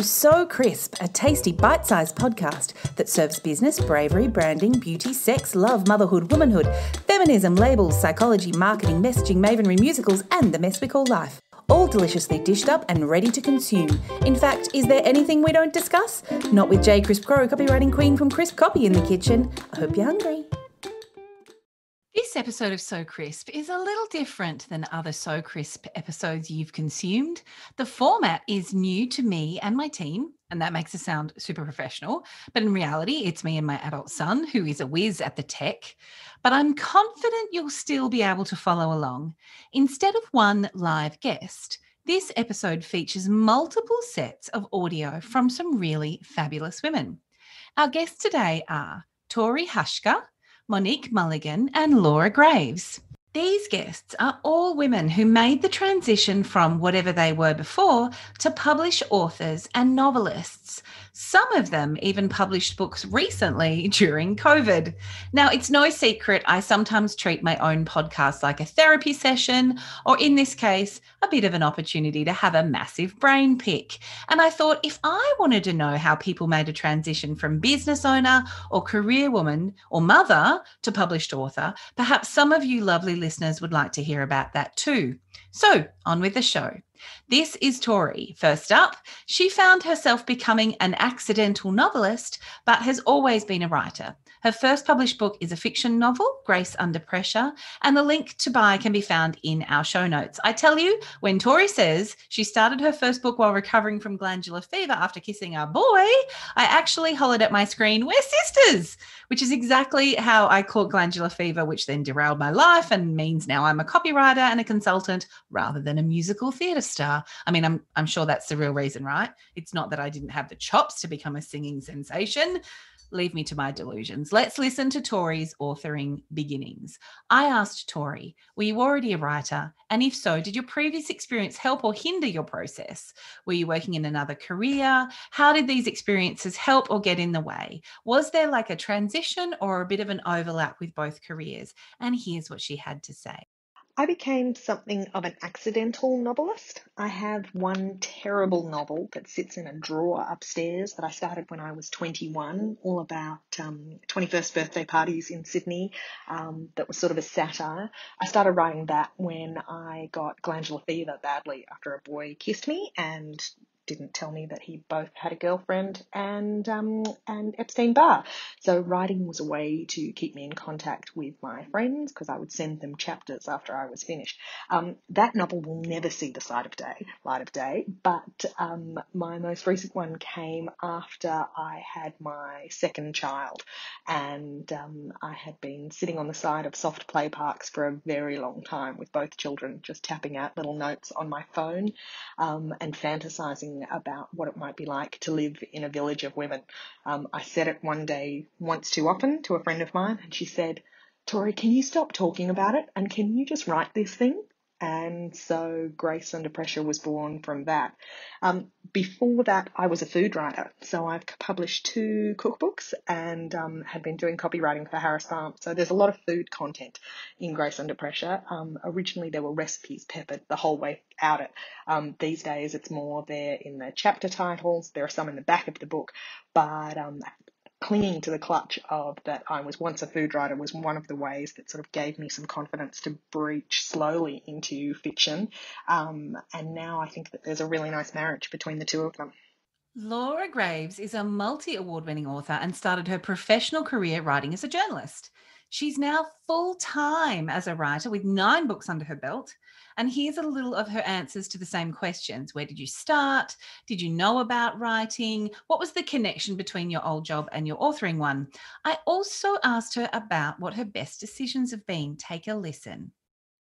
So Crisp, a tasty bite-sized podcast that serves business, bravery, branding, beauty, sex, love, motherhood, womanhood, feminism, labels, psychology, marketing, messaging, mavenry, musicals, and the mess we call life. All deliciously dished up and ready to consume. In fact, is there anything we don't discuss? Not with J. Crisp Crow, copywriting queen from Crisp Copy in the kitchen. I hope you're hungry. This episode of So Crisp is a little different than other So Crisp episodes you've consumed. The format is new to me and my team, and that makes it sound super professional. But in reality, it's me and my adult son, who is a whiz at the tech. But I'm confident you'll still be able to follow along. Instead of one live guest, this episode features multiple sets of audio from some really fabulous women. Our guests today are Tori Hushka, Monique Mulligan, and Laura Graves. These guests are all women who made the transition from whatever they were before to published authors and novelists. Some of them even published books recently during COVID. Now, it's no secret I sometimes treat my own podcast like a therapy session, or in this case, a bit of an opportunity to have a massive brain pick. And I thought if I wanted to know how people made a transition from business owner or career woman or mother to published author, perhaps some of you lovely listeners would like to hear about that too. So on with the show. This is Tori. First up, she found herself becoming an accidental novelist, but has always been a writer. Her first published book is a fiction novel, Grace Under Pressure, and the link to buy can be found in our show notes. I tell you, when Tori says she started her first book while recovering from glandular fever after kissing a boy, I actually hollered at my screen, "We're sisters!" which is exactly how I caught glandular fever, which then derailed my life and means now I'm a copywriter and a consultant rather than a musical theatre star. I mean, I'm sure that's the real reason, right? It's not that I didn't have the chops to become a singing sensation. Leave me to my delusions. Let's listen to Tori's authoring beginnings. I asked Tori, were you already a writer? And if so, did your previous experience help or hinder your process? Were you working in another career? How did these experiences help or get in the way? Was there like a transition or a bit of an overlap with both careers? And here's what she had to say. I became something of an accidental novelist. I have one terrible novel that sits in a drawer upstairs that I started when I was 21, all about 21st birthday parties in Sydney. That was sort of a satire. I started writing that when I got glandular fever badly after a boy kissed me and didn't tell me that he both had a girlfriend and Epstein-Barr. So writing was a way to keep me in contact with my friends because I would send them chapters after I was finished. That novel will never see the light of day, but my most recent one came after I had my second child, and I had been sitting on the side of soft play parks for a very long time with both children, just tapping out little notes on my phone and fantasizing about what it might be like to live in a village of women. I said it one day once too often to a friend of mine, and she said, "Tori, can you stop talking about it and can you just write this thing?" And so Grace Under Pressure was born from that. Before that, I was a food writer. So I've published 2 cookbooks and had been doing copywriting for Harris Farm. So there's a lot of food content in Grace Under Pressure. Originally, there were recipes peppered the whole way out it. These days, it's more there in the chapter titles. There are some in the back of the book, but clinging to the clutch of that I was once a food writer was one of the ways that sort of gave me some confidence to breach slowly into fiction. And now I think that there's a really nice marriage between the two of them. Laura Graves is a multi-award-winning author and started her professional career writing as a journalist. She's now full-time as a writer with 9 books under her belt. And here's a little of her answers to the same questions. Where did you start? Did you know about writing? What was the connection between your old job and your authoring one? I also asked her about what her best decisions have been. Take a listen.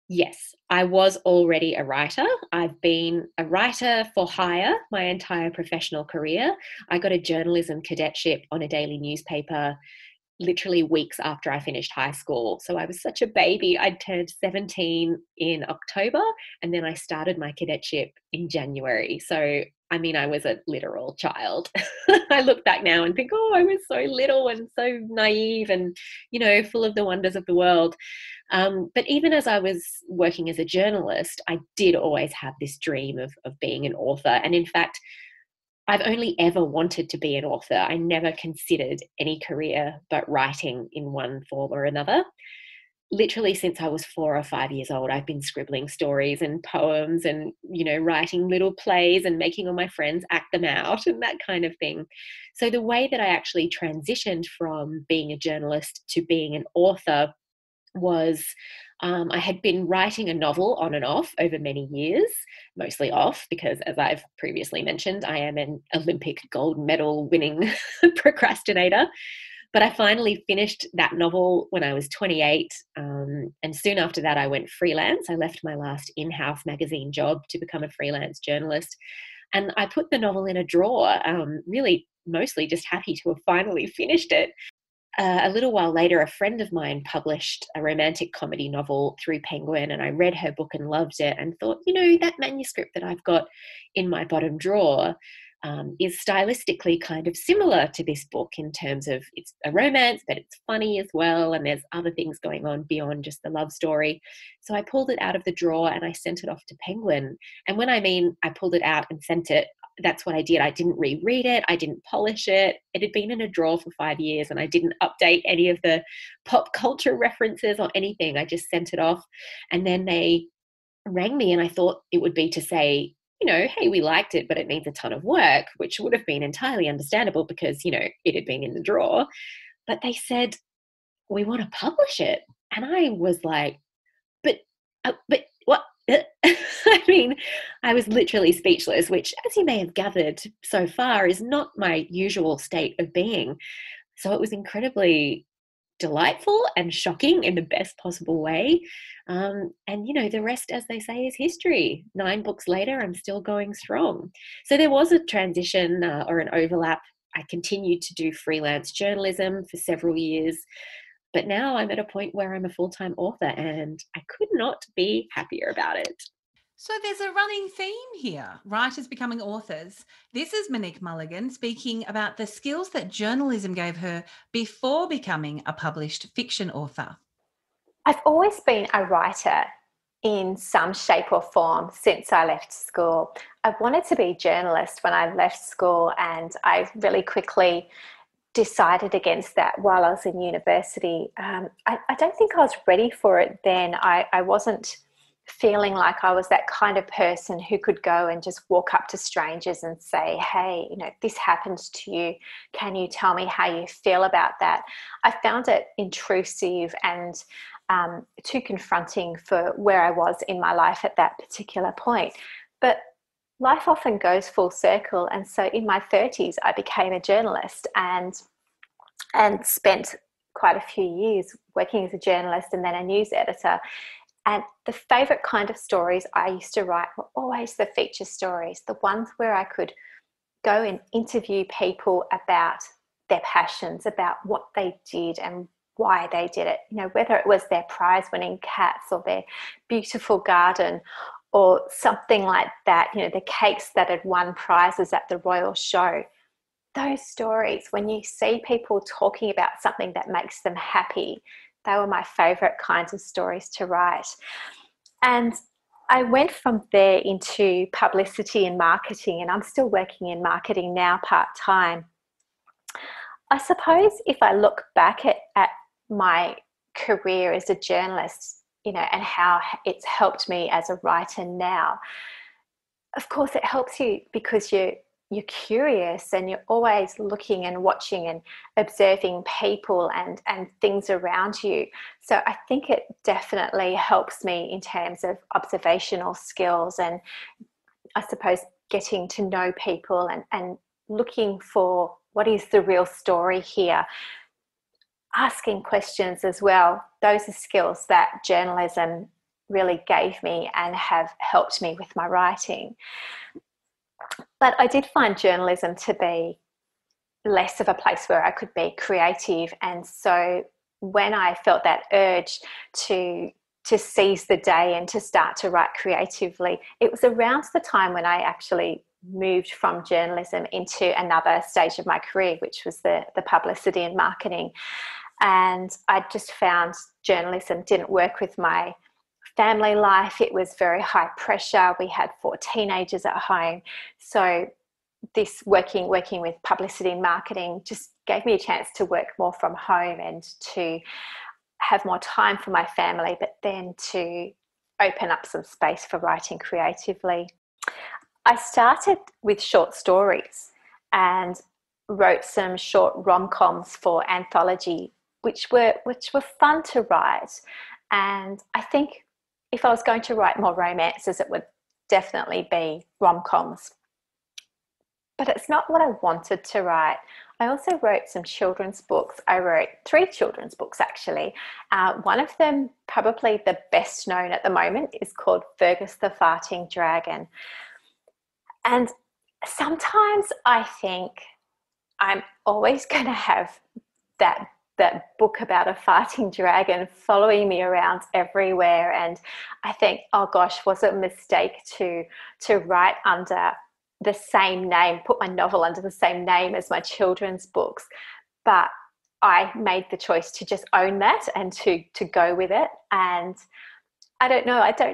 Yes, I was already a writer. I've been a writer for hire my entire professional career. I got a journalism cadetship on a daily newspaper literally weeks after I finished high school. So I was such a baby. I'd turned 17 in October, and then I started my cadetship in January. So, I mean, I was a literal child. I look back now and think, oh, I was so little and so naive and, full of the wonders of the world. But even as I was working as a journalist, I did always have this dream of being an author. And in fact, I've only ever wanted to be an author. I never considered any career but writing in one form or another. Literally since I was 4 or 5 years old, I've been scribbling stories and poems and, writing little plays and making all my friends act them out and that kind of thing. So the way that I actually transitioned from being a journalist to being an author was I had been writing a novel on and off over many years, mostly off because, as I've previously mentioned, I am an Olympic gold medal winning procrastinator. But I finally finished that novel when I was 28. And soon after that, I went freelance. I left my last in-house magazine job to become a freelance journalist. And I put the novel in a drawer, really mostly just happy to have finally finished it. A little while later, a friend of mine published a romantic comedy novel through Penguin, and I read her book and loved it and thought, that manuscript that I've got in my bottom drawer is stylistically kind of similar to this book in terms of it's a romance, but it's funny as well, and there's other things going on beyond just the love story. So I pulled it out of the drawer and I sent it off to Penguin. And when I mean I pulled it out and sent it, that's what I did. I didn't reread it. I didn't polish it. It had been in a drawer for 5 years and I didn't update any of the pop culture references or anything. I just sent it off. And then they rang me and I thought it would be to say, hey, we liked it, but it needs a ton of work, which would have been entirely understandable because, it had been in the drawer. But they said, we want to publish it. And I was like, but what? I mean, I was literally speechless, which, as you may have gathered so far, is not my usual state of being. So it was incredibly delightful and shocking in the best possible way. And, the rest, as they say, is history. 9 books later, I'm still going strong. So there was a transition or an overlap. I continued to do freelance journalism for several years. But now I'm at a point where I'm a full-time author and I could not be happier about it. So there's a running theme here, writers becoming authors. This is Monique Mulligan speaking about the skills that journalism gave her before becoming a published fiction author. I've always been a writer in some shape or form since I left school. I wanted to be a journalist when I left school, and I really quickly decided against that while I was in university. I don't think I was ready for it then. I wasn't feeling like I was that kind of person who could go and just walk up to strangers and say, hey, this happened to you. Can you tell me how you feel about that? I found it intrusive and too confronting for where I was in my life at that particular point. But life often goes full circle. And so in my 30s, I became a journalist and spent quite a few years working as a journalist and then a news editor. And the favourite kind of stories I used to write were always the feature stories, the ones where I could go and interview people about their passions, about what they did and why they did it. Whether it was their prize-winning cats or their beautiful garden or something like that, the cakes that had won prizes at the Royal Show. Those stories, when you see people talking about something that makes them happy, they were my favourite kinds of stories to write. And I went from there into publicity and marketing, and I'm still working in marketing now part-time. I suppose if I look back at my career as a journalist, and how it's helped me as a writer now, of course it helps you because you're curious and you're always looking and watching and observing people and things around you. So I think it definitely helps me in terms of observational skills and I suppose getting to know people and looking for what is the real story here. Asking questions as well. Those are skills that journalism really gave me and have helped me with my writing. But I did find journalism to be less of a place where I could be creative. And so when I felt that urge to seize the day and to start to write creatively, it was around the time when I actually moved from journalism into another stage of my career, which was the publicity and marketing. And I just found journalism didn't work with my family life. It was very high pressure. We had 4 teenagers at home. So this working with publicity and marketing just gave me a chance to work more from home and to have more time for my family, but then to open up some space for writing creatively. I started with short stories and wrote some short rom-coms for anthology, which were fun to write. And I think if I was going to write more romances, it would definitely be rom-coms. But it's not what I wanted to write. I also wrote some children's books. I wrote 3 children's books, actually. One of them, probably the best known at the moment, is called Fergus the Farting Dragon. And sometimes I think I'm always going to have that book about a farting dragon following me around everywhere. And I think, oh gosh, was it a mistake to write under the same name, put my novel under the same name as my children's books? But I made the choice to just own that and to go with it. And I don't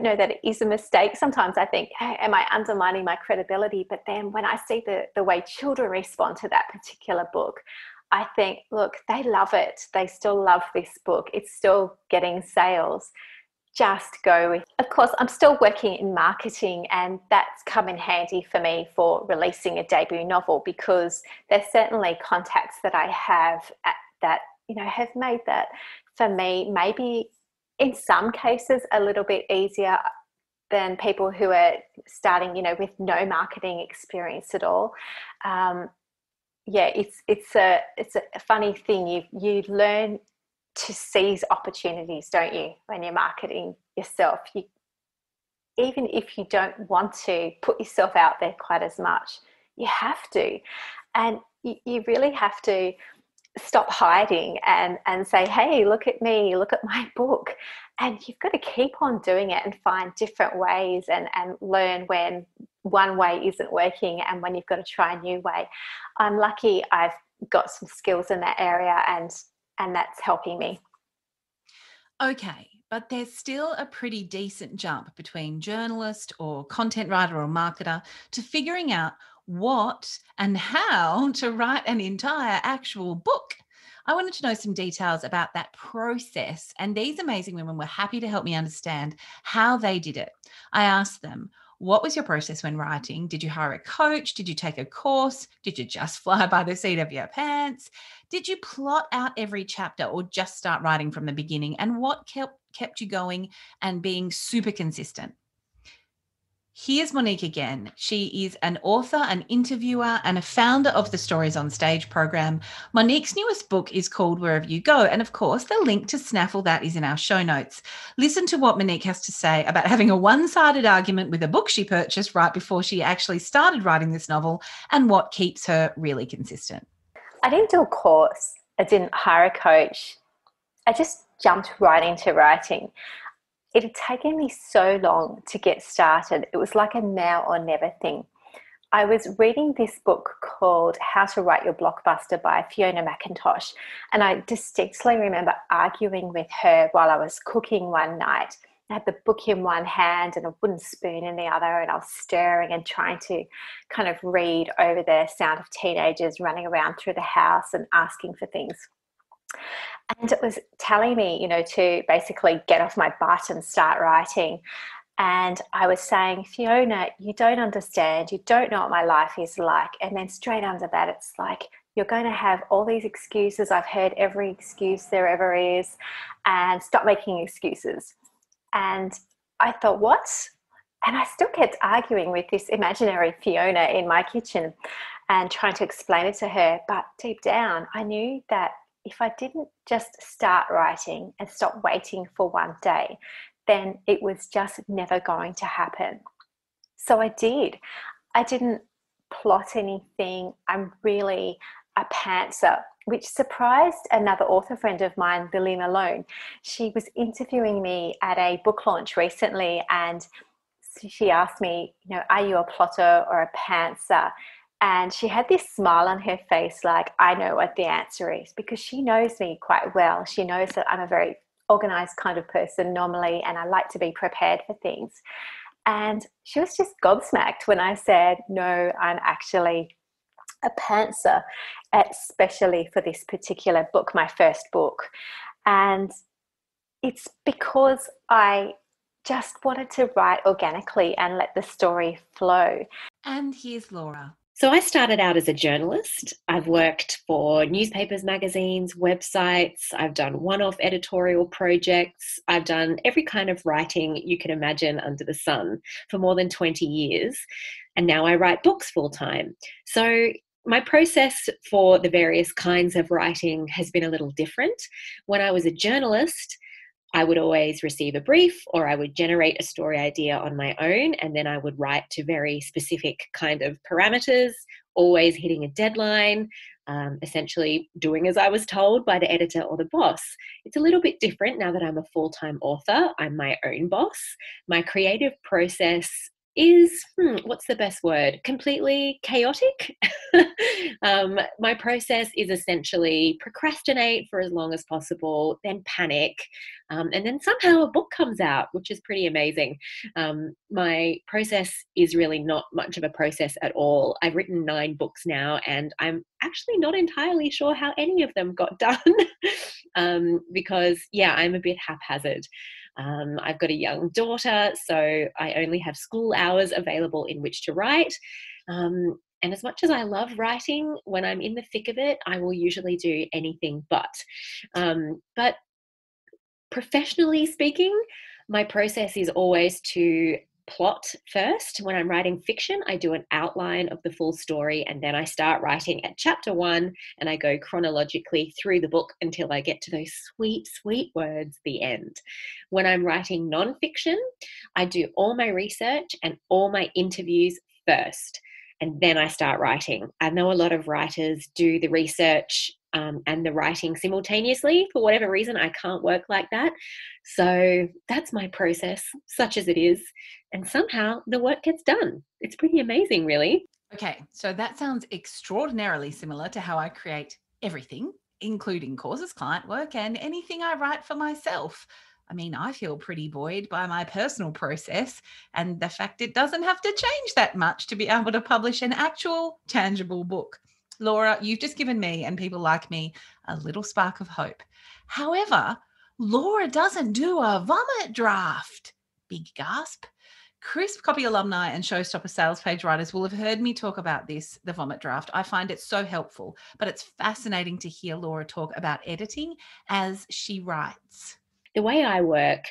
know that it is a mistake. Sometimes I think, hey, am I undermining my credibility? But then when I see the way children respond to that particular book, I think, look, they love it. They still love this book. It's still getting sales. Just go with. Of course, I'm still working in marketing, and that's come in handy for me for releasing a debut novel, because there's certainly contacts that I have that, you know, have made that for me maybe in some cases a little bit easier than people who are starting, you know, with no marketing experience at all. It's a funny thing. You learn to seize opportunities, don't you, when you're marketing yourself? Even if you don't want to put yourself out there quite as much, you have to. And you really have to stop hiding and say, hey, look at me, look at my book. And you've got to keep on doing it and find different ways and learn when one way isn't working and when you've got to try a new way. I'm lucky I've got some skills in that area, and that's helping me. Okay, but there's still a pretty decent jump between journalist or content writer or marketer to figuring out what and how to write an entire actual book. I wanted to know some details about that process, and these amazing women were happy to help me understand how they did it. I asked them, what was your process when writing? Did you hire a coach? Did you take a course? Did you just fly by the seat of your pants? Did you plot out every chapter or just start writing from the beginning? And what kept you going and being super consistent? Here's Monique again. She is an author, an interviewer, and a founder of the Stories on Stage program. Monique's newest book is called Wherever You Go. And of course, the link to Snaffle that is in our show notes. Listen to what Monique has to say about having a one-sided argument with a book she purchased right before she actually started writing this novel, and what keeps her really consistent. I didn't do a course. I didn't hire a coach. I just jumped right into writing. It had taken me so long to get started. It was like a now or never thing. I was reading this book called How to Write Your Blockbuster by Fiona McIntosh, and I distinctly remember arguing with her while I was cooking one night. I had the book in one hand and a wooden spoon in the other, and I was stirring and trying to kind of read over the sound of teenagers running around through the house and asking for things. And it was telling me, you know, to basically get off my butt and start writing. And I was saying, Fiona, you don't understand. You don't know what my life is like. And then straight under that, it's like, you're going to have all these excuses. I've heard every excuse there ever is. And stop making excuses. And I thought, what? And I still kept arguing with this imaginary Fiona in my kitchen and trying to explain it to her. But deep down, I knew that if I didn't just start writing and stop waiting for one day, then it was just never going to happen. So I did. I didn't plot anything. I'm really a pantser, which surprised another author friend of mine, Lily Malone. She was interviewing me at a book launch recently, and she asked me, you know, are you a plotter or a pantser? And she had this smile on her face like, I know what the answer is, because she knows me quite well. She knows that I'm a very organized kind of person normally, and I like to be prepared for things. And she was just gobsmacked when I said, no, I'm actually a pantser, especially for this particular book, my first book. And it's because I just wanted to write organically and let the story flow. And here's Laura. So I started out as a journalist. I've worked for newspapers, magazines, websites. I've done one-off editorial projects. I've done every kind of writing you can imagine under the sun for more than 20 years. And now I write books full time. So my process for the various kinds of writing has been a little different. When I was a journalist, I would always receive a brief, or I would generate a story idea on my own, and then I would write to very specific kind of parameters, always hitting a deadline, essentially doing as I was told by the editor or the boss. It's a little bit different now that I'm a full-time author. I'm my own boss. My creative process is, what's the best word? Completely chaotic. My process is essentially procrastinate for as long as possible, then panic, and then somehow a book comes out, which is pretty amazing. My process is really not much of a process at all. I've written 9 books now, and I'm actually not entirely sure how any of them got done because, I'm a bit haphazard. I've got a young daughter, so I only have school hours available in which to write. And as much as I love writing, when I'm in the thick of it, I will usually do anything but. But professionally speaking, my process is always to plot first. When I'm writing fiction, I do an outline of the full story, and then I start writing at chapter 1, and I go chronologically through the book until I get to those sweet, sweet words, the end. When I'm writing nonfiction, I do all my research and all my interviews first, and then I start writing. I know a lot of writers do the research and the writing simultaneously. For whatever reason, I can't work like that. So that's my process, such as it is. And somehow the work gets done. It's pretty amazing, really. Okay, so that sounds extraordinarily similar to how I create everything, including courses, client work, and anything I write for myself. I mean, I feel pretty buoyed by my personal process and the fact it doesn't have to change that much to be able to publish an actual tangible book. Laura, you've just given me and people like me a little spark of hope. However, Laura doesn't do a vomit draft. Big gasp. Crisp Copy alumni and Showstopper sales page writers will have heard me talk about this, the vomit draft. I find it so helpful, but it's fascinating to hear Laura talk about editing as she writes. The way I work,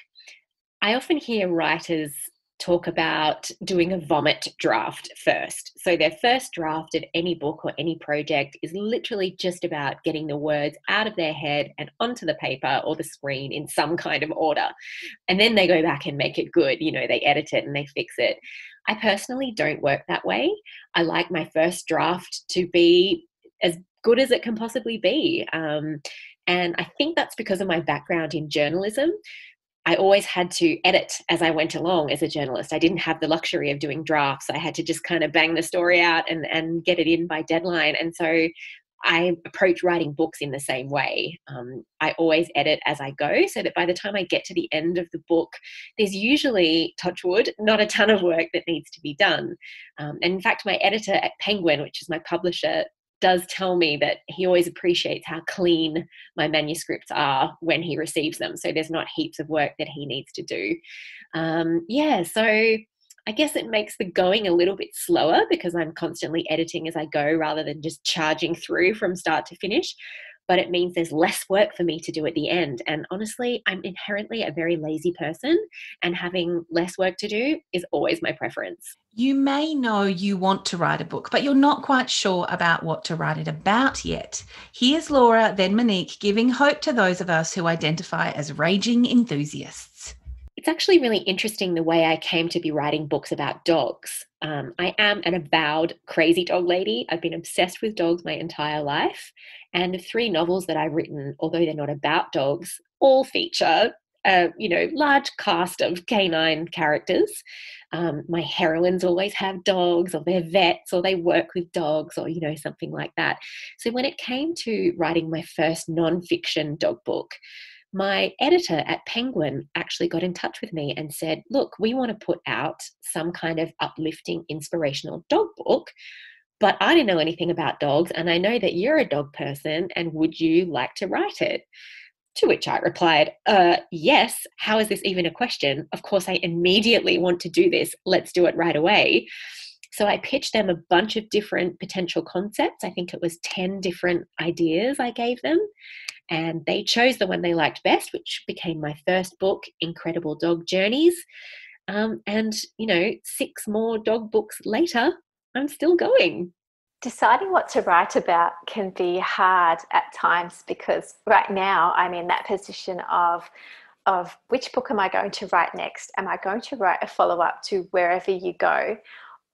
I often hear writers talk about doing a vomit draft first. So their first draft of any book or any project is literally just about getting the words out of their head and onto the paper or the screen in some kind of order. And then they go back and make it good. They edit it and they fix it. I personally don't work that way. I like my first draft to be as good as it can possibly be. And I think that's because of my background in journalism. I always had to edit as I went along as a journalist. I didn't have the luxury of doing drafts. I had to just kind of bang the story out and get it in by deadline. And so I approach writing books in the same way. I always edit as I go, so that by the time I get to the end of the book, there's usually, touch wood, not a ton of work that needs to be done. And in fact, my editor at Penguin, which is my publisher, does tell me that he always appreciates how clean my manuscripts are when he receives them. So there's not heaps of work that he needs to do. So I guess it makes the going a little bit slower because I'm constantly editing as I go rather than just charging through from start to finish. But it means there's less work for me to do at the end. And honestly, I'm inherently a very lazy person, and having less work to do is always my preference. You may know you want to write a book, but you're not quite sure about what to write it about yet. Here's Laura, then Monique, giving hope to those of us who identify as raging enthusiasts. It's actually really interesting the way I came to be writing books about dogs. I am an avowed crazy dog lady. I've been obsessed with dogs my entire life. And the 3 novels that I've written, although they're not about dogs, all feature large cast of canine characters. My heroines always have dogs, or they're vets, or they work with dogs, or, something like that. So when it came to writing my first nonfiction dog book, my editor at Penguin actually got in touch with me and said, look, we want to put out some kind of uplifting, inspirational dog book. but I didn't know anything about dogs, and I know that you're a dog person, and would you like to write it? To which I replied, yes, how is this even a question? Of course, I immediately want to do this. Let's do it right away. So I pitched them a bunch of different potential concepts. I think it was 10 different ideas I gave them, and they chose the one they liked best, which became my first book, Incredible Dog Journeys. And, 6 more dog books later, I'm still going. Deciding what to write about can be hard at times, because right now I'm in that position of which book am I going to write next? Am I going to write a follow-up to Wherever You Go,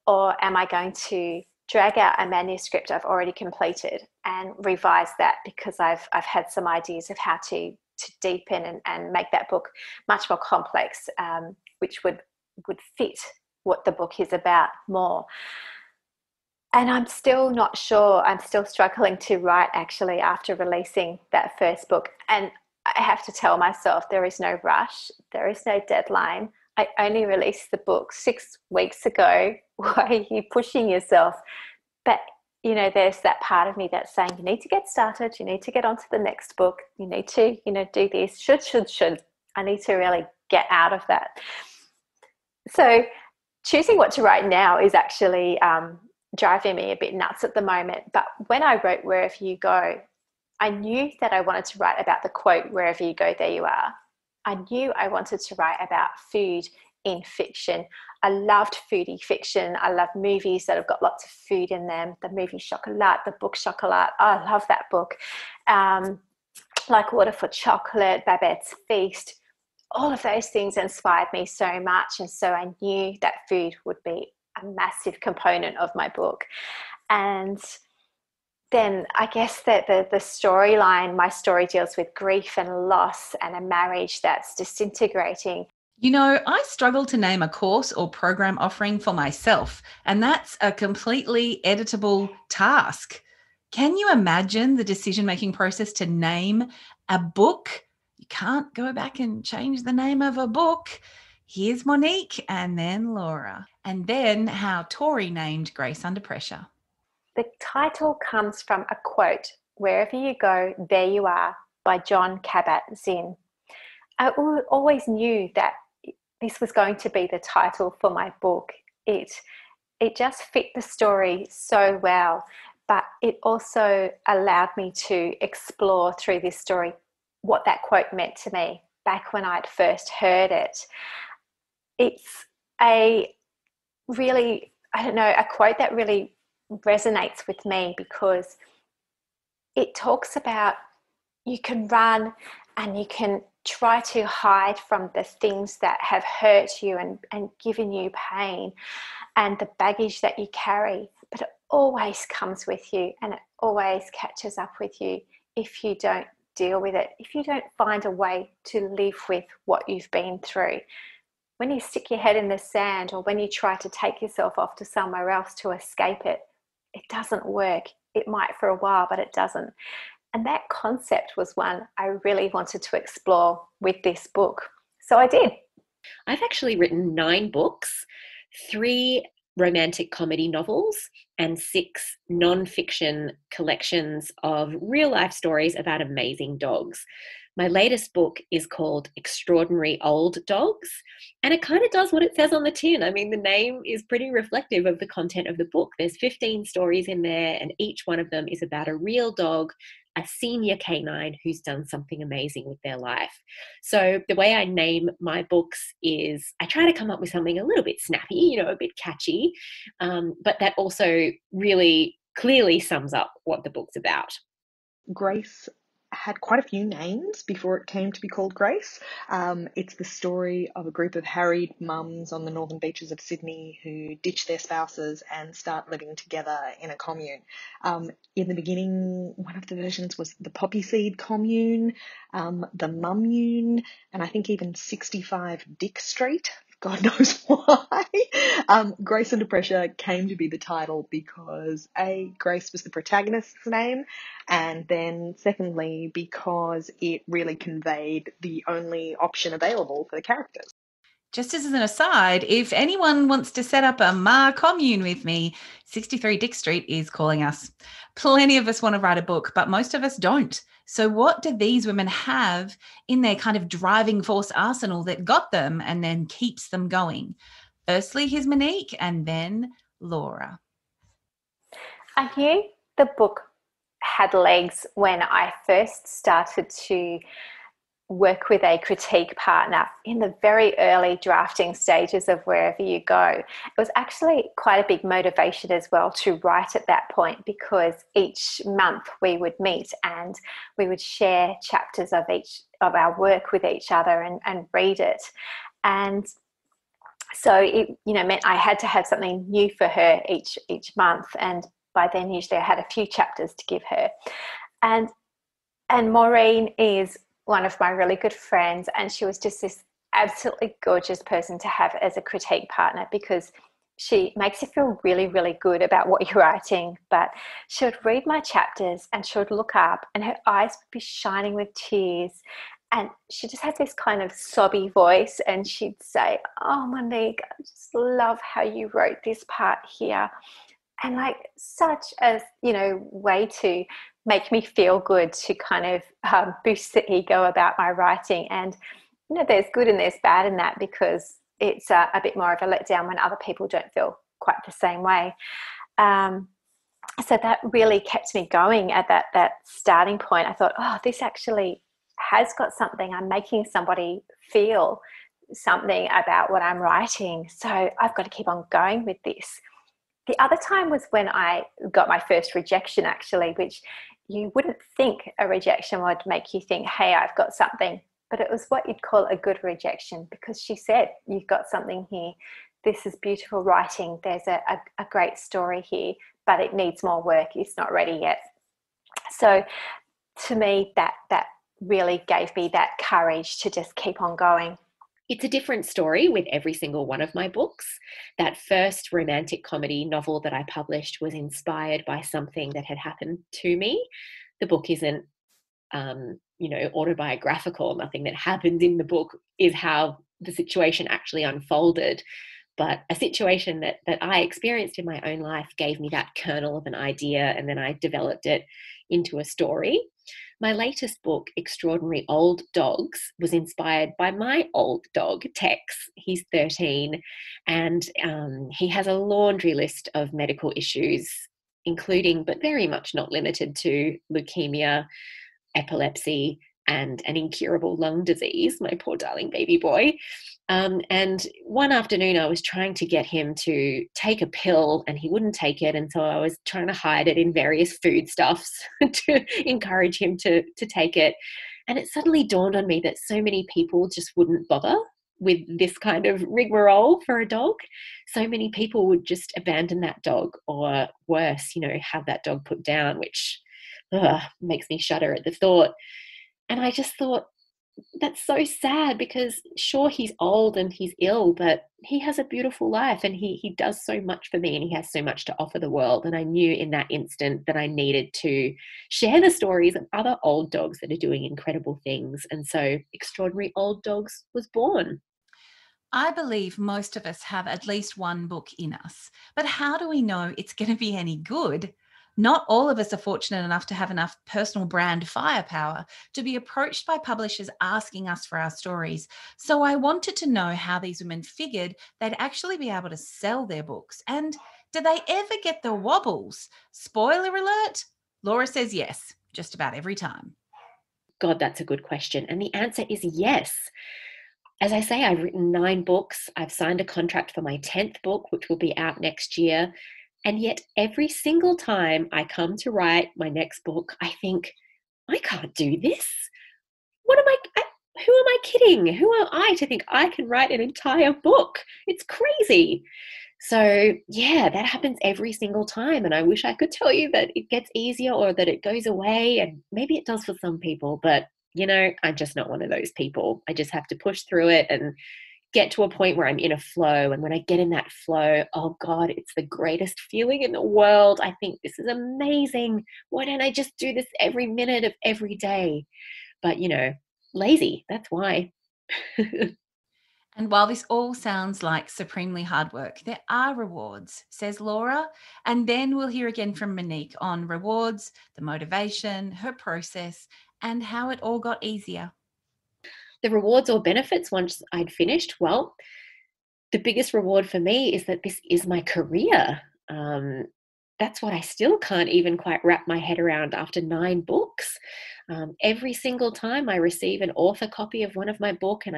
or am I going to drag out a manuscript I've already completed and revise that, because I've had some ideas of how to deepen and make that book much more complex, which would fit what the book is about more. And I'm still not sure. I'm still struggling to write, actually, after releasing that first book. And I have to tell myself there is no rush. There is no deadline. I only released the book 6 weeks ago. Why are you pushing yourself? But, there's that part of me that's saying, you need to get started. You need to get on to the next book. You need to, do this. Should. I need to really get out of that. So choosing what to write now is actually driving me a bit nuts at the moment. But when I wrote Wherever You Go, I knew that I wanted to write about the quote, "Wherever you go, there you are." I knew I wanted to write about food in fiction. I loved foodie fiction. I love movies that have got lots of food in them. The movie Chocolat, the book Chocolat. Oh, I love that book. Like Water for Chocolate, Babette's Feast. All of those things inspired me so much. And so I knew that food would be a massive component of my book. And then I guess that the storyline, my story deals with grief and loss and a marriage that's disintegrating. I struggle to name a course or program offering for myself, and that's a completely editable task. Can you imagine the decision-making process to name a book? You can't go back and change the name of a book. Here's Monique, and then Laura, and then how Tori named Grace Under Pressure. The title comes from a quote, "Wherever you go, there you are," by Jon Kabat-Zinn. I always knew that this was going to be the title for my book. It just fit the story so well, but it also allowed me to explore through this story what that quote meant to me back when I'd first heard it. It's a quote that really resonates with me, because it talks about you can run and you can try to hide from the things that have hurt you and given you pain and the baggage that you carry, but it always comes with you and it always catches up with you if you don't deal with it, if you don't find a way to live with what you've been through. When you stick your head in the sand, or when you try to take yourself off to somewhere else to escape it, it doesn't work. It might for a while, but it doesn't. And that concept was one I really wanted to explore with this book. So I did. I've actually written 9 books, 3 romantic comedy novels, and 6 non-fiction collections of real-life stories about amazing dogs. My latest book is called Extraordinary Old Dogs, and it kind of does what it says on the tin. I mean, the name is pretty reflective of the content of the book. There's 15 stories in there, and each one of them is about a real dog, a senior canine who's done something amazing with their life. So the way I name my books is I try to come up with something a little bit snappy, a bit catchy, but that also really clearly sums up what the book's about. Grace had quite a few names before it came to be called Grace. It's the story of a group of harried mums on the northern beaches of Sydney who ditch their spouses and start living together in a commune. In the beginning, one of the versions was the Poppy Seed Commune, the Mummune, and I think even 65 Dick Street. God knows why. Grace Under Pressure came to be the title because Grace was the protagonist's name, and then secondly, because it really conveyed the only option available for the characters. Just as an aside, if anyone wants to set up a Ma commune with me, 63 Dick Street is calling us. Plenty of us want to write a book, but most of us don't. So what do these women have in their kind of driving force arsenal that got them and then keeps them going? Firstly, here's Monique, and then Laura. I knew the book had legs when I first started to work with a critique partner in the very early drafting stages of Wherever You Go. It was actually quite a big motivation as well to write at that point, because each month we would meet and we would share chapters of our work with each other and read it. And so it meant I had to have something new for her each month, and by then usually I had a few chapters to give her. And Maureen is one of my really good friends, and she was just this absolutely gorgeous person to have as a critique partner, because she makes you feel really, really good about what you're writing. But she would read my chapters and she would look up and her eyes would be shining with tears, and she just had this kind of sobby voice, and she'd say, "Oh, Monique, I just love how you wrote this part here." And like such a way to make me feel good, to kind of boost the ego about my writing. And there's good and there's bad in that, because it's a bit more of a letdown when other people don't feel quite the same way. So that really kept me going at that starting point. I thought, oh, this actually has got something. I'm making somebody feel something about what I'm writing, so I've got to keep on going with this. The other time was when I got my first rejection, actually, which you wouldn't think a rejection would make you think, hey, I've got something. But it was what you'd call a good rejection, because she said, you've got something here. This is beautiful writing. There's a great story here, but it needs more work. It's not ready yet. So to me, that really gave me that courage to just keep on going. It's a different story with every single one of my books. That first romantic comedy novel that I published was inspired by something that had happened to me. The book isn't, autobiographical. Nothing that happens in the book is how the situation actually unfolded. But a situation that I experienced in my own life gave me that kernel of an idea, and then I developed it into a story. My latest book, Extraordinary Old Dogs, was inspired by my old dog, Tex. He's 13, and he has a laundry list of medical issues, including, but very much not limited to, leukemia, epilepsy, and an incurable lung disease, my poor darling baby boy. And one afternoon I was trying to get him to take a pill and he wouldn't take it. And so I was trying to hide it in various foodstuffs to encourage him to take it. And it suddenly dawned on me that so many people just wouldn't bother with this kind of rigmarole for a dog. So many people would just abandon that dog, or worse, have that dog put down, which makes me shudder at the thought. And I just thought, that's so sad, because sure, he's old and he's ill, but he has a beautiful life and he does so much for me, and he has so much to offer the world. And I knew in that instant that I needed to share the stories of other old dogs that are doing incredible things. And so Extraordinary Old Dogs was born. I believe most of us have at least one book in us, but how do we know it's going to be any good? Not all of us are fortunate enough to have enough personal brand firepower to be approached by publishers asking us for our stories. So I wanted to know how these women figured they'd actually be able to sell their books. And do they ever get the wobbles? Spoiler alert, Laura says yes, just about every time. God, that's a good question. And the answer is yes. As I say, I've written 9 books. I've signed a contract for my 10th book, which will be out next year. And yet every single time I come to write my next book, I think, I can't do this. Who am I kidding? Who am I to think I can write an entire book? It's crazy. So yeah, that happens every single time. And I wish I could tell you that it gets easier or that it goes away. And maybe it does for some people, but I'm just not one of those people. I just have to push through it and get to a point where I'm in a flow. And when I get in that flow, oh God, it's the greatest feeling in the world. I think this is amazing. Why don't I just do this every minute of every day? But lazy, that's why. And while this all sounds like supremely hard work, there are rewards, says Laura. And then we'll hear again from Monique on rewards, the motivation, her process, and how it all got easier. The rewards or benefits once I'd finished, well, the biggest reward for me is that this is my career. That's what I still can't even quite wrap my head around after 9 books. Every single time I receive an author copy of one of my books and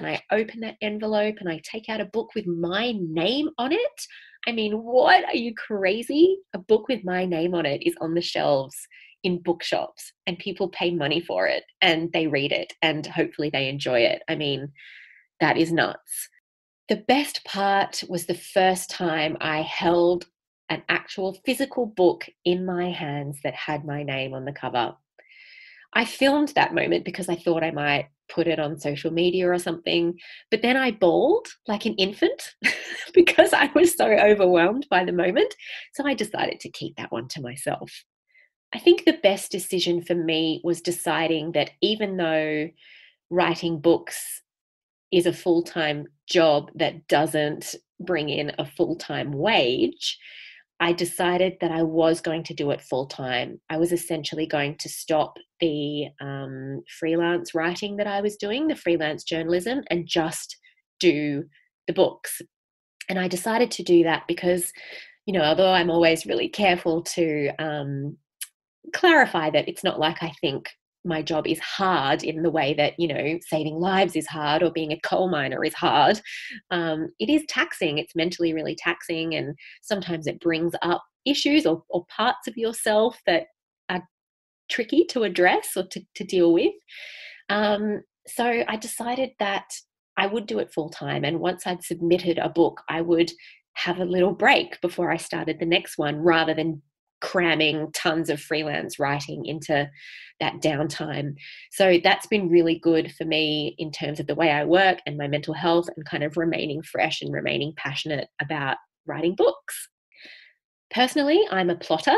I open that envelope and I take out a book with my name on it. I mean, what? Are you crazy? A book with my name on it is on the shelves in bookshops and people pay money for it and they read it and hopefully they enjoy it. I mean, that is nuts. The best part was the first time I held an actual physical book in my hands that had my name on the cover. I filmed that moment because I thought I might put it on social media or something, but then I bawled like an infant because I was so overwhelmed by the moment. So I decided to keep that one to myself. I think the best decision for me was deciding that even though writing books is a full-time job that doesn't bring in a full-time wage, I decided that I was going to do it full-time. I was essentially going to stop the freelance writing that I was doing, the freelance journalism, and just do the books. And I decided to do that because, although I'm always really careful to clarify that it's not like I think my job is hard in the way that, saving lives is hard or being a coal miner is hard. It is taxing. It's mentally really taxing. And sometimes it brings up issues or parts of yourself that are tricky to address or to deal with. So I decided that I would do it full time. And once I'd submitted a book, I would have a little break before I started the next one rather than cramming tons of freelance writing into that downtime. So that's been really good for me in terms of the way I work and my mental health and kind of remaining fresh and remaining passionate about writing books. Personally, I'm a plotter.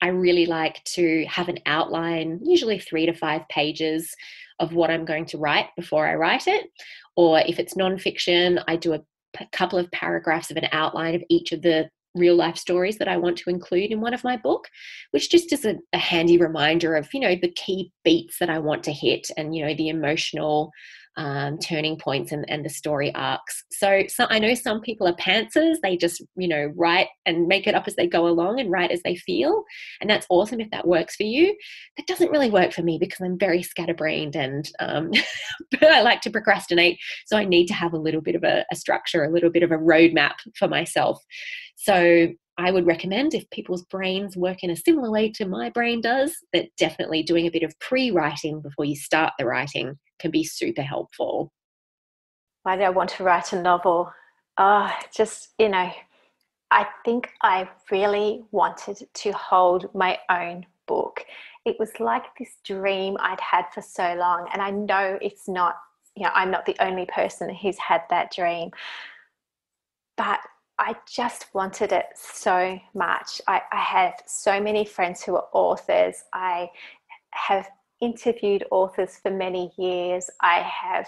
I really like to have an outline, usually 3 to 5 pages of what I'm going to write before I write it. Or if it's nonfiction, I do a couple of paragraphs of an outline of each of the real life stories that I want to include in one of my book, which just is a handy reminder of, the key beats that I want to hit and, the emotional turning points and the story arcs. So I know some people are pantsers. They just, write and make it up as they go along and write as they feel. And that's awesome if that works for you. That doesn't really work for me because I'm very scatterbrained and I like to procrastinate. So I need to have a little bit of a structure, a little bit of a roadmap for myself. So I would recommend, if people's brains work in a similar way to my brain does, that definitely doing a bit of pre-writing before you start the writing can be super helpful. Why do I want to write a novel? I think I really wanted to hold my own book. It was like this dream I'd had for so long. And I know it's not, I'm not the only person who's had that dream. But I just wanted it so much. I have so many friends who are authors. I have interviewed authors for many years. I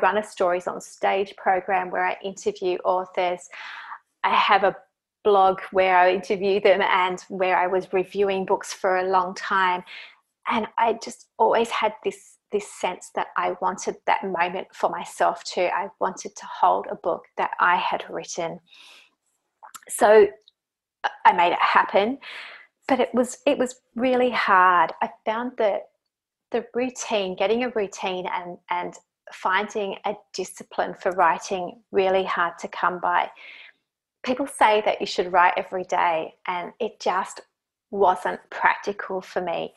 run a Stories on Stage program where I interview authors. I have a blog where I interview them and where I was reviewing books for a long time. And I just always had this sense that I wanted that moment for myself too. I wanted to hold a book that I had written. So I made it happen, but it was really hard. I found the routine, getting a routine and finding a discipline for writing really hard to come by. People say that you should write every day, and it just wasn't practical for me.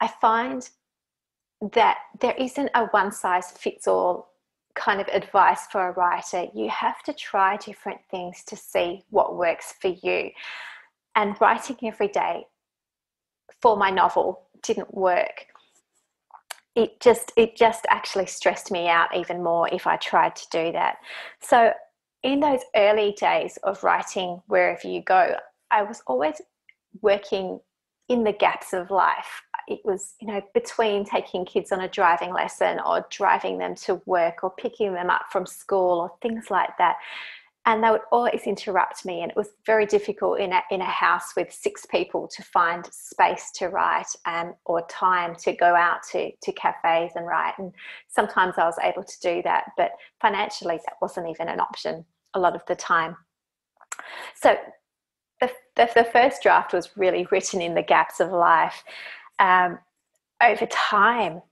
I find that there isn't a one-size-fits-all kind of advice for a writer. You have to try different things to see what works for you. And writing every day for my novel didn't work. It just actually stressed me out even more if I tried to do that. So in those early days of writing Wherever You Go, I was always working in the gaps of life. It was, between taking kids on a driving lesson or driving them to work or picking them up from school or things like that. And they would always interrupt me, and it was very difficult in a house with 6 people to find space to write or time to go out to cafes and write. And sometimes I was able to do that, but financially that wasn't even an option a lot of the time. So the first draft was really written in the gaps of life. Over time,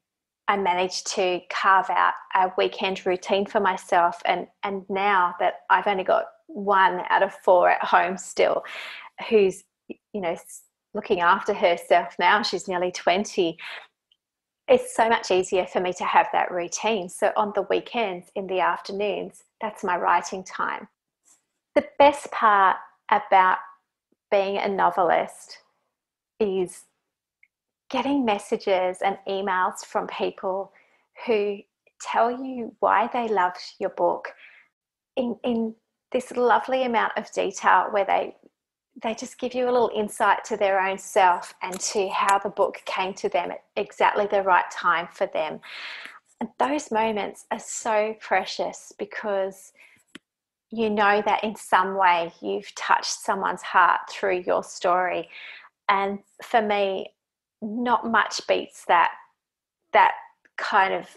I managed to carve out a weekend routine for myself. And now that I've only got 1 out of 4 at home still, who's, looking after herself now, she's nearly 20, it's so much easier for me to have that routine. So on the weekends, in the afternoons, that's my writing time. The best part about being a novelist is getting messages and emails from people who tell you why they loved your book in this lovely amount of detail, where they just give you a little insight to their own self and to how the book came to them at exactly the right time for them. And those moments are so precious, because you know that in some way you've touched someone's heart through your story. And for me, not much beats that kind of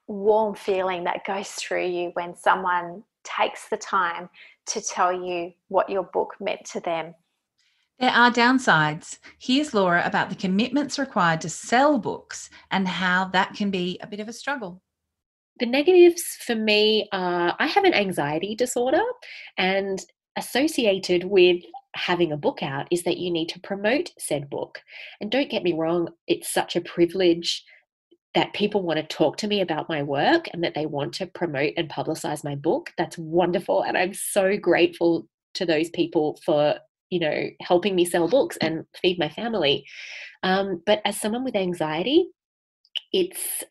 warm feeling that goes through you when someone takes the time to tell you what your book meant to them. There are downsides. Here's Laura about the commitments required to sell books and how that can be a bit of a struggle. The negatives for me are, I have an anxiety disorder, and associated with having a book out is that you need to promote said book. And don't get me wrong, it's such a privilege that people want to talk to me about my work and that they want to promote and publicize my book. That's wonderful. And I'm so grateful to those people for, helping me sell books and feed my family. But as someone with anxiety, it's,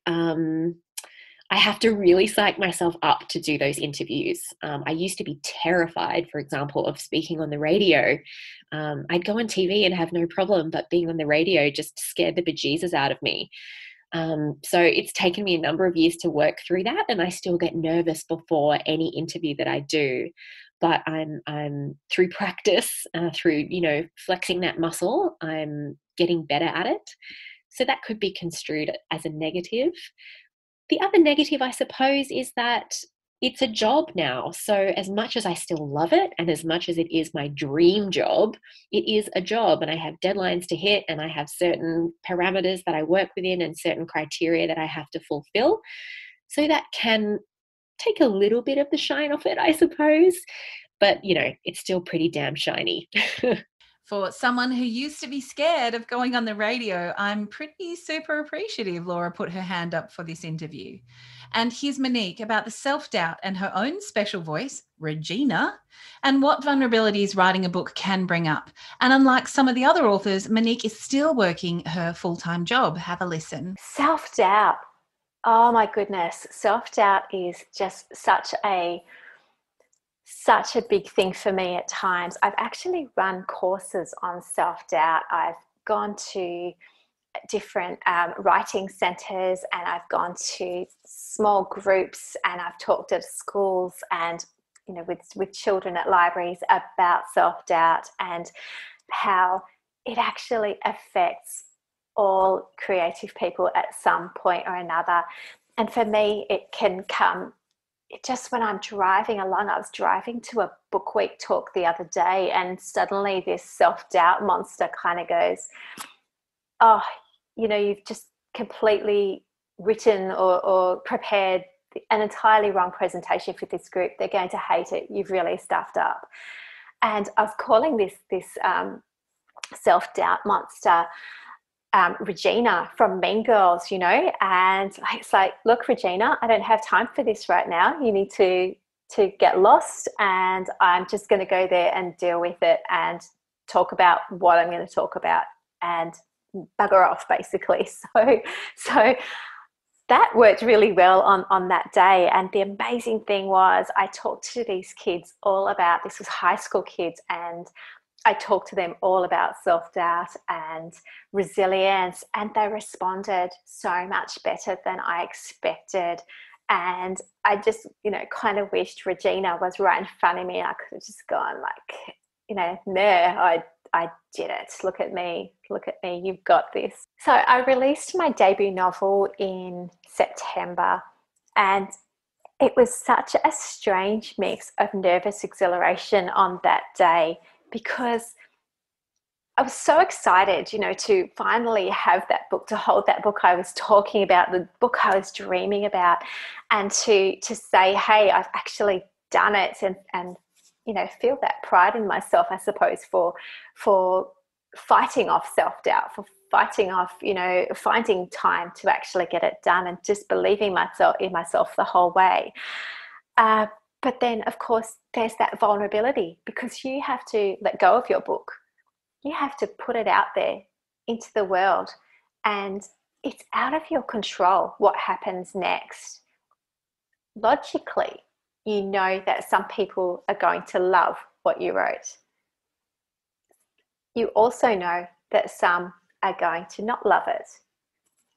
I have to really psych myself up to do those interviews. I used to be terrified, for example, of speaking on the radio. I'd go on TV and have no problem, but being on the radio just scared the bejesus out of me. So it's taken me a number of years to work through that, and I still get nervous before any interview that I do. But I'm through practice, through flexing that muscle, I'm getting better at it. So that could be construed as a negative. The other negative, I suppose, is that it's a job now. So as much as I still love it, and as much as it is my dream job, it is a job, and I have deadlines to hit, and I have certain parameters that I work within and certain criteria that I have to fulfill. So that can take a little bit of the shine off it, I suppose. But, it's still pretty damn shiny. For someone who used to be scared of going on the radio, I'm pretty super appreciative Laura put her hand up for this interview. And here's Monique about the self-doubt and her own special voice, Regina, and what vulnerabilities writing a book can bring up. And unlike some of the other authors, Monique is still working her full-time job. Have a listen. Self-doubt. Oh my goodness. Self-doubt is just such a big thing for me at times. I've actually run courses on self-doubt. I've gone to different writing centres, and I've gone to small groups, and I've talked at schools and with children at libraries about self-doubt and how it actually affects all creative people at some point or another. And for me, it can come just when I'm driving along. I was driving to a book week talk the other day, and suddenly this self-doubt monster kind of goes, oh, you've just completely written or prepared an entirely wrong presentation for this group. They're going to hate it. You've really stuffed up. And I was calling this self-doubt monster Regina from Mean Girls, and it's like, look, Regina, I don't have time for this right now. You need to get lost, and I'm just going to go there and deal with it and talk about what I'm going to talk about and bugger off, basically. So that worked really well on that day. And the amazing thing was I talked to these kids all about, this was high school kids, and I talked to them all about self-doubt and resilience, and they responded so much better than I expected. And I just, kind of wished Regina was right in front of me. I could have just gone like, no, I did it. Look at me, you've got this. So I released my debut novel in September, and it was such a strange mix of nervous exhilaration on that day, because I was so excited, to finally have that book, to hold that book I was talking about, the book I was dreaming about, and to say, hey, I've actually done it, and feel that pride in myself, I suppose, for fighting off self-doubt, for fighting off, finding time to actually get it done, and just believing in myself the whole way. But then, of course, there's that vulnerability, because you have to let go of your book. You have to put it out there into the world, and it's out of your control what happens next. Logically, you know that some people are going to love what you wrote. You also know that some are going to not love it.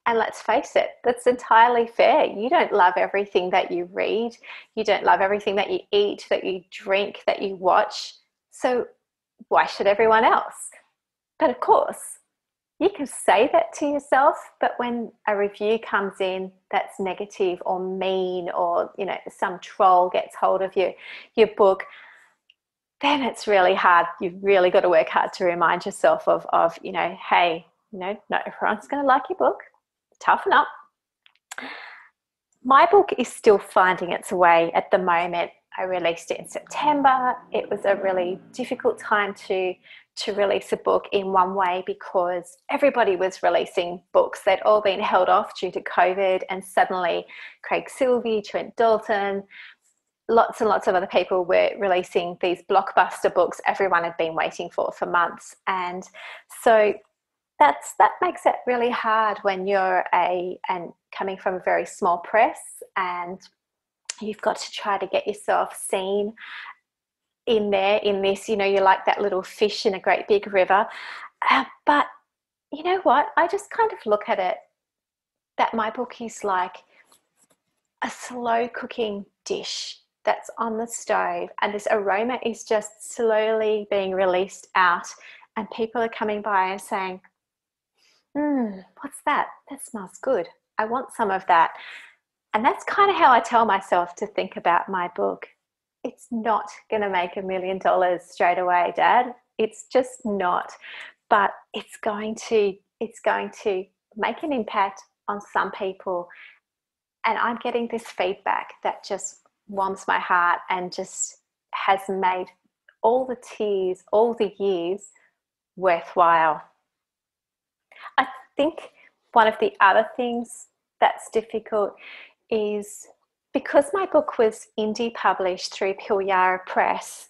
And let's face it, that's entirely fair. You don't love everything that you read. You don't love everything that you eat, that you drink, that you watch. So why should everyone else? But of course, you can say that to yourself, but when a review comes in that's negative or mean, or some troll gets hold of your book, then it's really hard. You've really got to work hard to remind yourself of hey, not everyone's going to like your book. Toughen up. My book is still finding its way at the moment. I released it in September. It was a really difficult time to release a book in one way, because everybody was releasing books. They'd all been held off due to COVID, and suddenly Craig Silvey, Trent Dalton, lots and lots of other people were releasing these blockbuster books everyone had been waiting for months. And so that makes it really hard when you're and coming from a very small press, and you've got to try to get yourself seen in this, you're like that little fish in a great big river. But you know what? I just kind of look at it that my book is like a slow cooking dish that's on the stove, and this aroma is just slowly being released out, and people are coming by and saying, what's that? That smells good. I want some of that. And that's kind of how I tell myself to think about my book. It's not going to make $1 million straight away, Dad. It's just not. But it's going to make an impact on some people. And I'm getting this feedback that just warms my heart, and just has made all the tears, all the years worthwhile. I think one of the other things that's difficult is, because my book was indie published through Pilyara Press,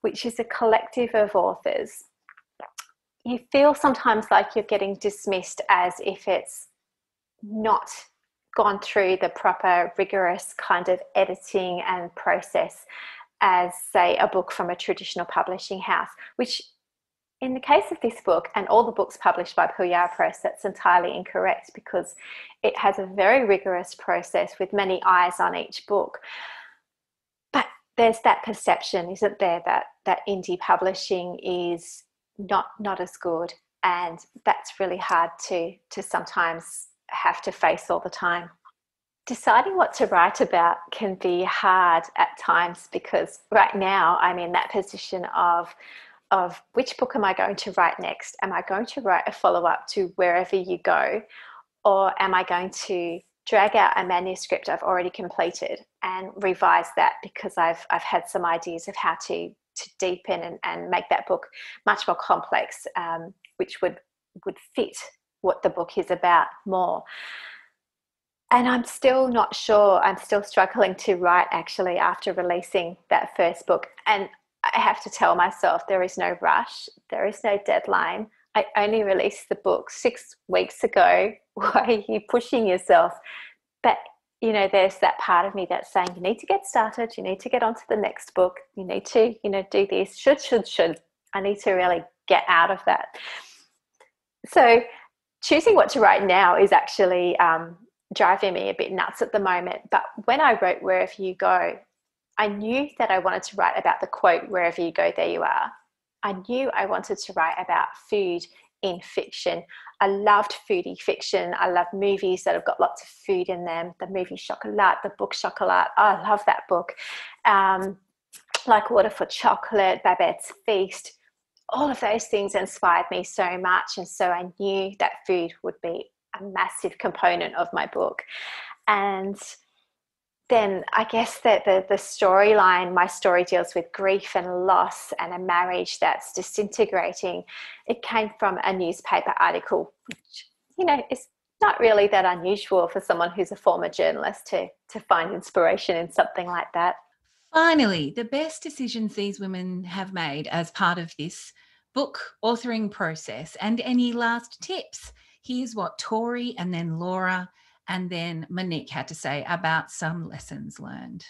which is a collective of authors, you feel sometimes like you're getting dismissed as if it's not gone through the proper rigorous kind of editing and process as, say, a book from a traditional publishing house, which in the case of this book and all the books published by Pilyara Press, that's entirely incorrect, because it has a very rigorous process with many eyes on each book. But there's that perception, isn't there, that indie publishing is not as good, and that's really hard to sometimes have to face all the time. Deciding what to write about can be hard at times, because right now I'm in that position of which book am I going to write next? Am I going to write a follow-up to Wherever You Go, or am I going to drag out a manuscript I've already completed and revise that, because I've had some ideas of how to deepen and make that book much more complex, which would fit what the book is about more. And I'm still not sure. I'm still struggling to write, actually, after releasing that first book. And I have to tell myself there is no rush. There is no deadline. I only released the book 6 weeks ago. Why are you pushing yourself? But, there's that part of me that's saying, you need to get started. You need to get on to the next book. You need to, do this. Should. I need to really get out of that. So choosing what to write now is actually driving me a bit nuts at the moment. But when I wrote Wherever You Go, I knew that I wanted to write about the quote, "Wherever you go, there you are." I knew I wanted to write about food in fiction. I loved foodie fiction. I love movies that have got lots of food in them. The movie Chocolat, the book Chocolat. Oh, I love that book. Like Water for Chocolate, Babette's Feast. All of those things inspired me so much. And so I knew that food would be a massive component of my book. And then I guess that the storyline, my story deals with grief and loss and a marriage that's disintegrating. It came from a newspaper article, which, you know, is not really that unusual for someone who's a former journalist to find inspiration in something like that. Finally, the best decisions these women have made as part of this book authoring process, and any last tips. Here's what Tori and then Laura and then Monique had to say about some lessons learned.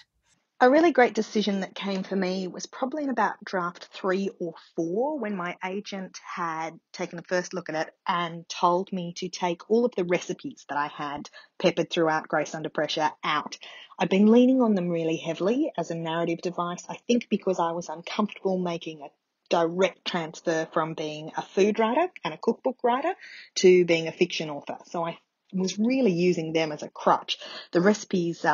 A really great decision that came for me was probably in about draft 3 or 4, when my agent had taken the first look at it and told me to take all of the recipes that I had peppered throughout Grace Under Pressure out. I'd been leaning on them really heavily as a narrative device, I think because I was uncomfortable making a direct transfer from being a food writer and a cookbook writer to being a fiction author. So I was really using them as a crutch. The recipes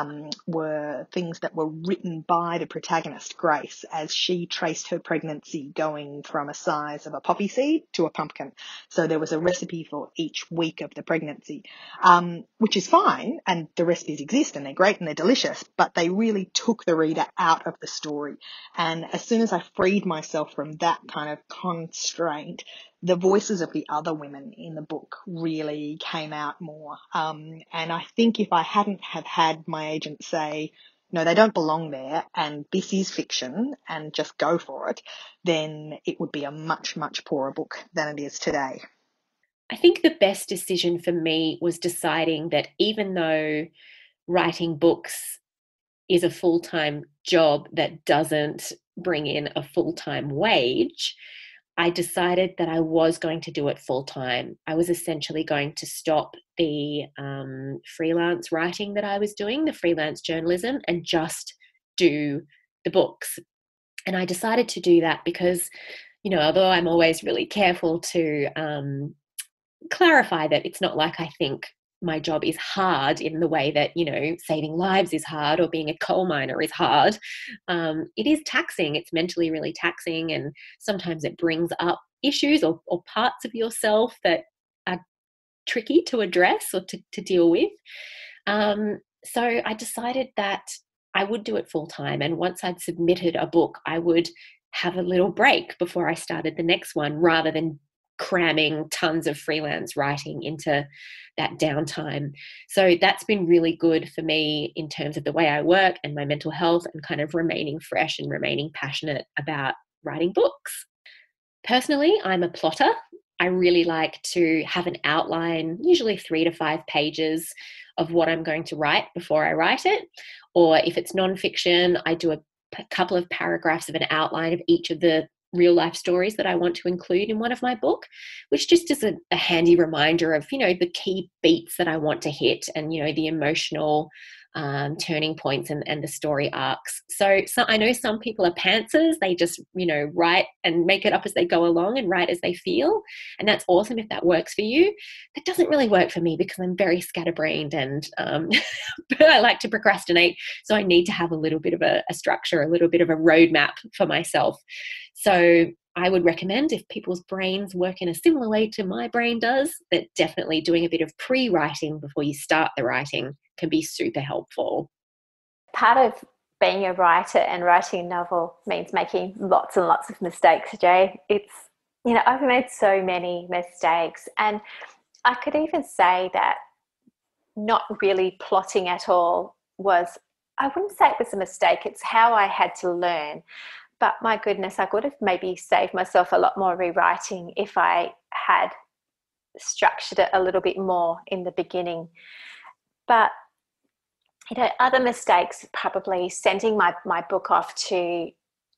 were things that were written by the protagonist, Grace, as she traced her pregnancy going from a size of a poppy seed to a pumpkin. So there was a recipe for each week of the pregnancy, which is fine, and the recipes exist and they're great and they're delicious, but they really took the reader out of the story. And as soon as I freed myself from that kind of constraint, the voices of the other women in the book really came out more. And I think if I hadn't have had my agent say, no, they don't belong there, and this is fiction, and just go for it, then it would be a much, much poorer book than it is today. I think the best decision for me was deciding that even though writing books is a full-time job that doesn't bring in a full-time wage, I decided that I was going to do it full-time. I was essentially going to stop the freelance writing that I was doing, the freelance journalism, and just do the books. And I decided to do that because, you know, although I'm always really careful to clarify that it's not like I think my job is hard in the way that, you know, saving lives is hard or being a coal miner is hard. It is taxing. It's mentally really taxing, and sometimes it brings up issues or parts of yourself that are tricky to address or to deal with. So I decided that I would do it full time, and once I'd submitted a book, I would have a little break before I started the next one, rather than cramming tons of freelance writing into that downtime. So that's been really good for me in terms of the way I work and my mental health, and kind of remaining fresh and remaining passionate about writing books. Personally, I'm a plotter. I really like to have an outline, usually 3 to 5 pages of what I'm going to write before I write it. Or if it's nonfiction, I do a couple of paragraphs of an outline of each of the real life stories that I want to include in one of my book, which just is a handy reminder of, you know, the key beats that I want to hit, and, you know, the emotional turning points and the story arcs. So I know some people are pantsers. They just, you know, write and make it up as they go along and write as they feel. And that's awesome if that works for you. That doesn't really work for me because I'm very scatterbrained and I like to procrastinate. So I need to have a little bit of a structure, a little bit of a roadmap for myself. So I would recommend, if people's brains work in a similar way to my brain does, that definitely doing a bit of pre-writing before you start the writing can be super helpful. Part of being a writer and writing a novel means making lots and lots of mistakes, Jay. It's, you know, I've made so many mistakes, and I could even say that not really plotting at all was, I wouldn't say it was a mistake, it's how I had to learn. But my goodness, I could have maybe saved myself a lot more rewriting if I had structured it a little bit more in the beginning. But, you know, other mistakes, probably sending my book off to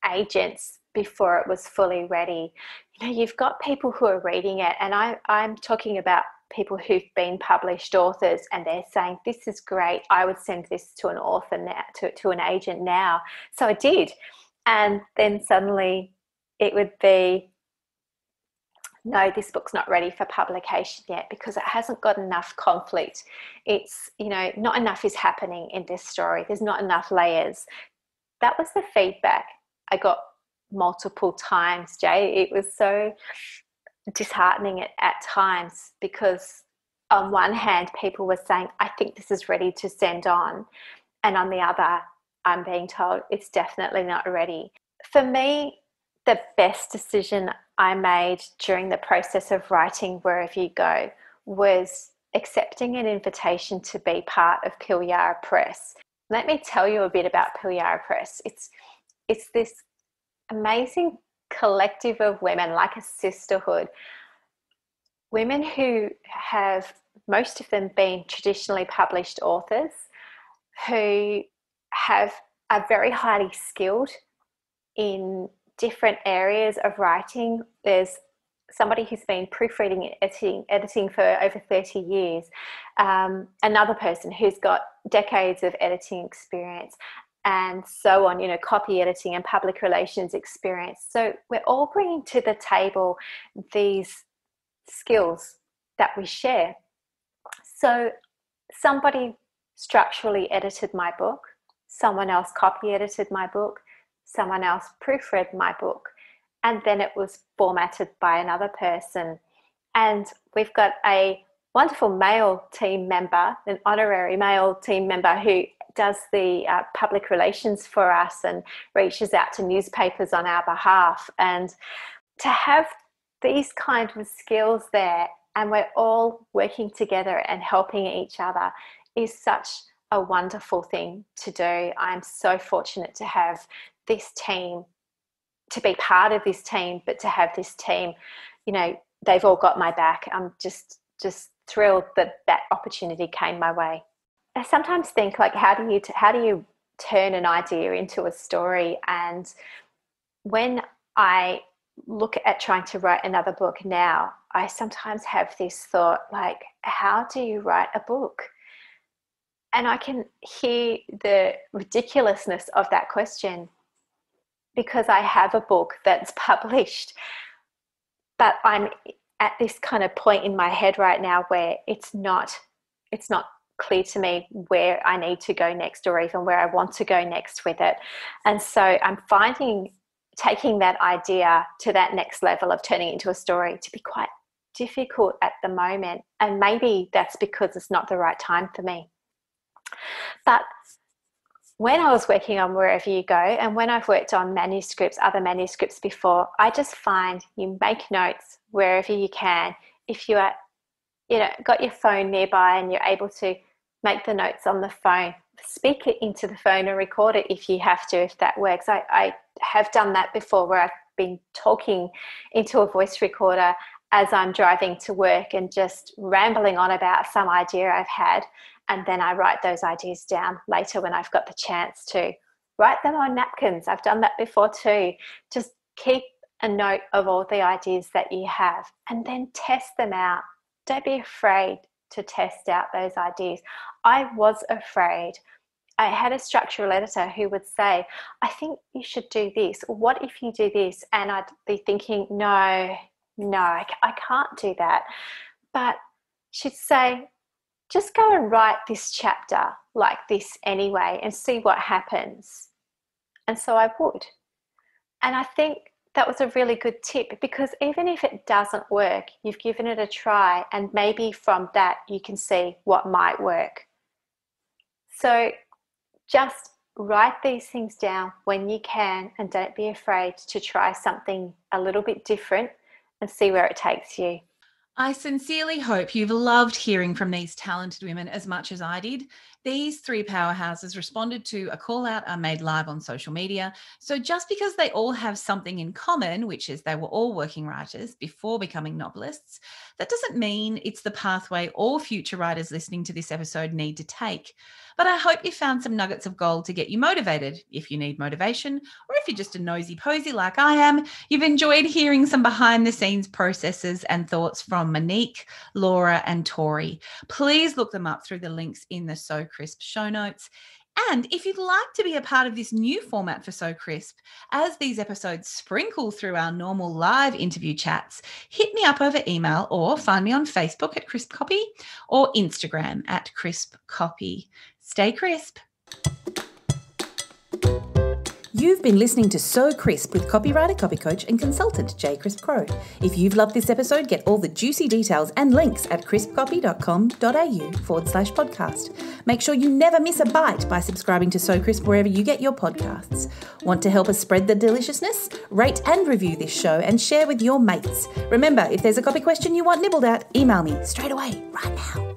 agents before it was fully ready. You know, you've got people who are reading it, and I'm talking about people who've been published authors, and they're saying, this is great, I would send this to an author now, to an agent now. So I did. And then suddenly it would be, no, this book's not ready for publication yet because it hasn't got enough conflict. It's, you know, not enough is happening in this story. There's not enough layers. That was the feedback I got multiple times, Jay. It was so disheartening at times because on one hand, people were saying, I think this is ready to send on. And on the other, I'm being told it's definitely not ready. For me, the best decision I made during the process of writing Wherever You Go was accepting an invitation to be part of Pilyara Press. Let me tell you a bit about Pilyara Press. It's this amazing collective of women, like a sisterhood, women who have, most of them been traditionally published authors, who are very highly skilled in different areas of writing. There's somebody who's been proofreading and editing for over 30 years, another person who's got decades of editing experience, and so on, you know, copy editing and public relations experience. So we're all bringing to the table these skills that we share. So somebody structurally edited my book, someone else copy edited my book, someone else proofread my book, and then it was formatted by another person. And we've got a wonderful male team member, an honorary male team member who does the public relations for us and reaches out to newspapers on our behalf. And to have these kind of skills there, and we're all working together and helping each other, is such a wonderful thing to do. I'm so fortunate to have this team, to be part of this team, but to have this team, you know, they've all got my back. I'm just thrilled that that opportunity came my way. I sometimes think, like, how do you turn an idea into a story? And when I look at trying to write another book now, I sometimes have this thought, like, how do you write a book? And I can hear the ridiculousness of that question because I have a book that's published, but I'm at this kind of point in my head right now where it's not clear to me where I need to go next, or even where I want to go next with it. And so I'm finding taking that idea to that next level of turning it into a story to be quite difficult at the moment. And maybe that's because it's not the right time for me. But when I was working on Wherever You Go, and when I've worked on manuscripts, other manuscripts before, I just find you make notes wherever you can. If you are, you know, got your phone nearby and you're able to make the notes on the phone, speak it into the phone and record it if you have to, if that works. I have done that before, where I've been talking into a voice recorder as I'm driving to work and just rambling on about some idea I've had. And then I write those ideas down later when I've got the chance to write them on napkins. I've done that before too. Just keep a note of all the ideas that you have and then test them out. Don't be afraid to test out those ideas. I was afraid. I had a structural editor who would say, I think you should do this. What if you do this? And I'd be thinking, no, I can't do that. But she'd say, just go and write this chapter like this anyway and see what happens. And so I would. And I think that was a really good tip, because even if it doesn't work, you've given it a try, and maybe from that you can see what might work. So just write these things down when you can, and don't be afraid to try something a little bit different and see where it takes you. I sincerely hope you've loved hearing from these talented women as much as I did. These three powerhouses responded to a call out I made live on social media. So just because they all have something in common, which is they were all working writers before becoming novelists, that doesn't mean it's the pathway all future writers listening to this episode need to take. But I hope you found some nuggets of gold to get you motivated if you need motivation, or if you're just a nosy posy like I am, you've enjoyed hearing some behind the scenes processes and thoughts from Monique, Laura and Tori. Please look them up through the links in the So Crisp show notes. And if you'd like to be a part of this new format for So Crisp, as these episodes sprinkle through our normal live interview chats, hit me up over email or find me on Facebook at Crisp Copy or Instagram at Crisp Copy. Stay crisp. You've been listening to So Crisp with copywriter, copy coach and consultant J. Crisp Crow. If you've loved this episode, get all the juicy details and links at crispcopy.com.au/podcast. Make sure you never miss a bite by subscribing to So Crisp wherever you get your podcasts. Want to help us spread the deliciousness? Rate and review this show and share with your mates. Remember, if there's a copy question you want nibbled at, email me straight away, right now.